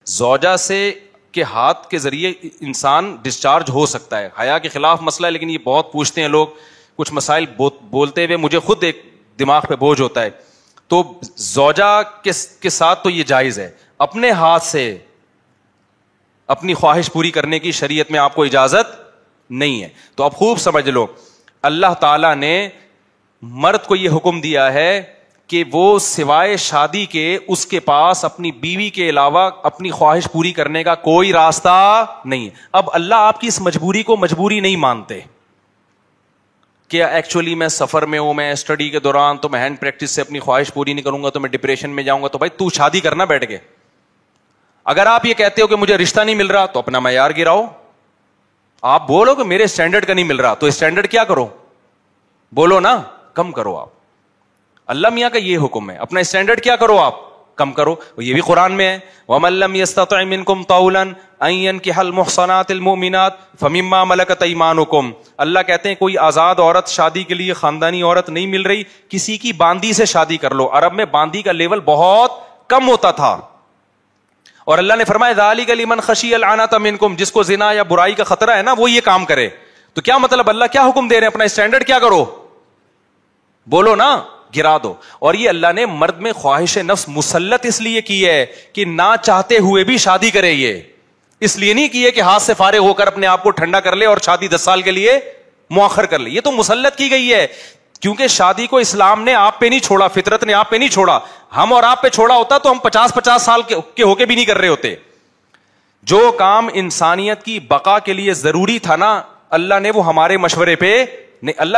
زوجہ سے کے ہاتھ کے ذریعے انسان ڈسچارج ہو سکتا ہے. حیا کے خلاف مسئلہ ہے, لیکن یہ بہت پوچھتے ہیں لوگ, کچھ مسائل بولتے ہوئے مجھے خود ایک دماغ پہ بوجھ ہوتا ہے. تو زوجہ کے ساتھ تو یہ جائز ہے. اپنے ہاتھ سے اپنی خواہش پوری کرنے کی شریعت میں آپ کو اجازت نہیں ہے. تو اب خوب سمجھ لو, اللہ تعالیٰ نے مرد کو یہ حکم دیا ہے کہ وہ سوائے شادی کے اس کے پاس اپنی بیوی کے علاوہ اپنی خواہش پوری کرنے کا کوئی راستہ نہیں ہے. اب اللہ آپ کی اس مجبوری کو مجبوری نہیں مانتے کہ ایکچولی میں سفر میں ہوں, میں اسٹڈی کے دوران تو میں ہینڈ پریکٹس سے اپنی خواہش پوری نہیں کروں گا تو میں ڈپریشن میں جاؤں گا. تو بھائی تو شادی کرنا بیٹھ کے. اگر آپ یہ کہتے ہو کہ مجھے رشتہ نہیں مل رہا تو اپنا معیار گراؤ. آپ بولو کہ میرے اسٹینڈرڈ کا نہیں مل رہا, تو اسٹینڈرڈ کیا کرو, بولو نا, کم کرو. آپ اللہ میاں کا یہ حکم ہے, اپنا اسٹینڈرڈ کیا کرو, آپ کم کرو. یہ بھی قرآن میں ہے, وَمَن لَّمْ يَسْتَطِعْ مِنكُمْ طَوْلًا أَن يَنكِحَ الْمُحْصَنَاتِ الْمُؤْمِنَاتِ فَمِمَّا مَلَكَتْ أَيْمَانُكُمْ. اللہ کہتے ہیں کوئی آزاد عورت شادی کے لیے خاندانی عورت نہیں مل رہی, کسی کی باندی سے شادی کر لو. عرب میں باندی کا لیول بہت کم ہوتا تھا, اور اللہ نے فرمایا ذَلِكَ لِمَنْ خَشِيَ الْعَنَتَ مِنكُمْ, جس کو زنا یا برائی کا خطرہ ہے نا وہ یہ کام کرے. تو کیا مطلب, اللہ کیا حکم دے رہے ہیں, اپنا اسٹینڈرڈ کیا کرو, بولو نا, گرا دو. اور یہ اللہ نے مرد میں خواہش نفس مسلط اس لیے کی ہے کہ نہ چاہتے ہوئے بھی شادی کرے. یہ اس لیے نہیں کی ہے کہ ہاتھ سے فارغ ہو کر اپنے آپ کو ٹھنڈا کر لے اور شادی 10 سال کے لیے مؤخر کر لے. یہ تو مسلط کی گئی ہے, کیونکہ شادی کو اسلام نے آپ پہ نہیں چھوڑا, فطرت نے آپ پہ نہیں چھوڑا. ہم اور آپ پہ چھوڑا ہوتا تو ہم 50 سال کے ہو کے بھی نہیں کر رہے ہوتے. جو کام انسانیت کی بقا کے لیے ضروری تھا نا, اللہ نے وہ ہمارے مشورے پہ نہیں, اللہ